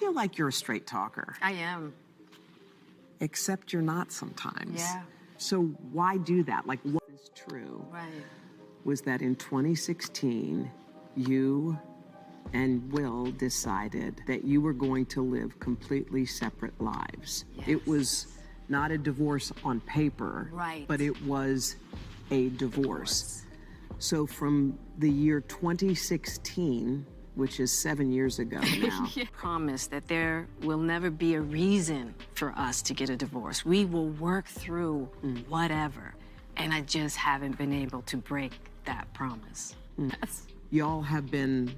feel like you're a straight talker. I am. Except you're not sometimes. Yeah. So why do that? Like, what is true was that in 2016, you and Will decided that you were going to live completely separate lives. Yes. It was not a divorce on paper, but it was a divorce. So from the year 2016, which is 7 years ago now. Promise that there will never be a reason for us to get a divorce. We will work through whatever. And I just haven't been able to break that promise. Yes. Y'all have been...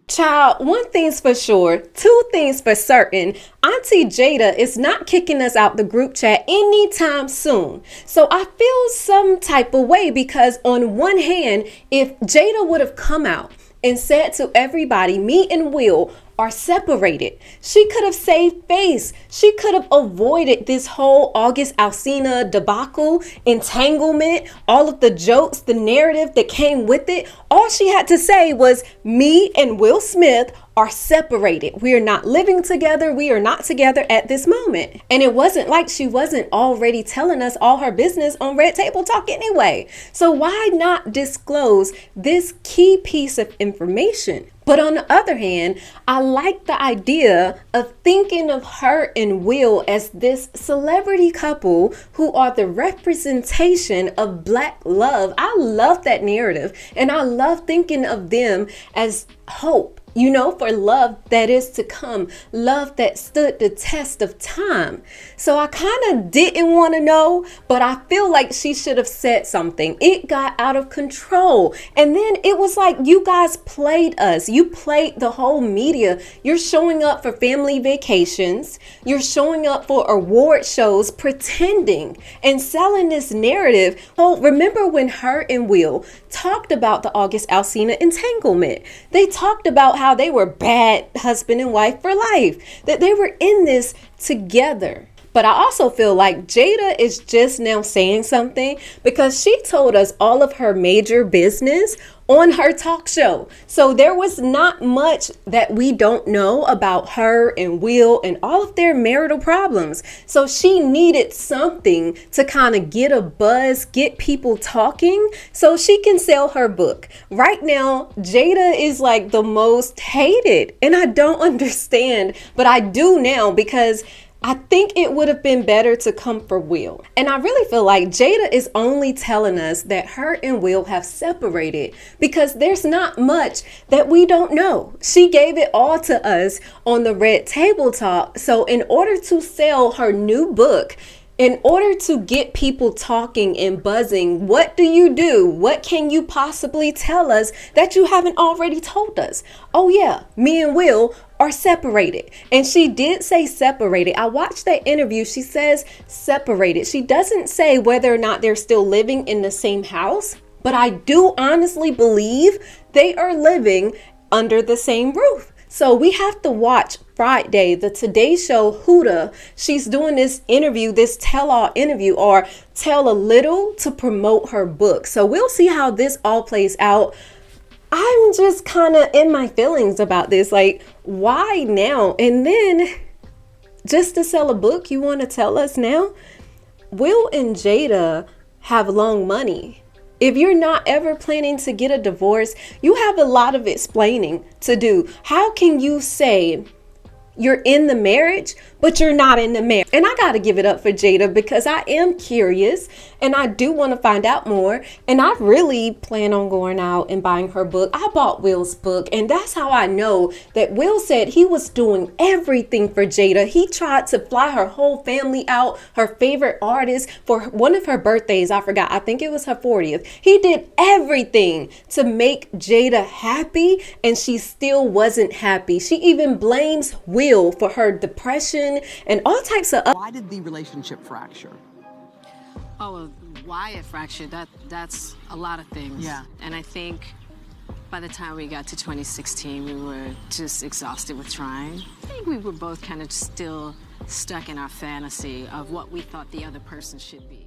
Child, one thing's for sure, two things for certain. Auntie Jada is not kicking us out the group chat anytime soon. So I feel some type of way because on one hand, if Jada would have come out and said to everybody, me and Will are separated, she could have saved face. She could have avoided this whole August Alsina debacle, entanglement, all of the jokes, the narrative that came with it. All she had to say was, me and Will Smith are separated. We are not living together. We are not together at this moment. And it wasn't like she wasn't already telling us all her business on Red Table Talk anyway. So why not disclose this key piece of information? But on the other hand, I like the idea of thinking of her and Will as this celebrity couple who are the representation of Black love. I love that narrative, and I love thinking of them as hope, you know, for love that is to come, love that stood the test of time. So I kind of didn't want to know, but I feel like she should have said something. It got out of control. And then it was like, you guys played us. You played the whole media. You're showing up for family vacations. You're showing up for award shows, pretending and selling this narrative. Oh, remember when her and Will talked about the August Alsina entanglement? They talked about how they were bad husband and wife for life, that they were in this together. But I also feel like Jada is just now saying something because she told us all of her major business on her talk show. So there was not much that we don't know about her and Will and all of their marital problems. So she needed something to kind of get a buzz, get people talking so she can sell her book. Right now, Jada is like the most hated, and I don't understand, but I do now because I think it would have been better to come for Will. And I really feel like Jada is only telling us that her and Will have separated because there's not much that we don't know. She gave it all to us on the Red Table Talk. So in order to sell her new book, in order to get people talking and buzzing, what do you do? What can you possibly tell us that you haven't already told us? Oh yeah, me and Will are separated. And she did say separated. I watched that interview. She says separated. She doesn't say whether or not they're still living in the same house, but I do honestly believe they are living under the same roof. So we have to watch Friday, the Today Show Huda. She's doing this interview, this tell-all interview, or tell a little to promote her book. So we'll see how this all plays out. I'm just kind of in my feelings about this. Like, why now? And then just to sell a book, you want to tell us now? Will and Jada have long money. If you're not ever planning to get a divorce, you have a lot of explaining to do. How can you say you're in the marriage, but you're not in the marriage? And I got to give it up for Jada because I am curious and I do want to find out more. And I really plan on going out and buying her book. I bought Will's book, and that's how I know that Will said he was doing everything for Jada. He tried to fly her whole family out, her favorite artist, for one of her birthdays. I forgot. I think it was her 40th. He did everything to make Jada happy, and she still wasn't happy. She even blames Will for her depression and all types of Why did the relationship fracture? Oh, why it fractured? That's a lot of things. Yeah. And I think by the time we got to 2016, we were just exhausted with trying. I think we were both kind of still stuck in our fantasy of what we thought the other person should be.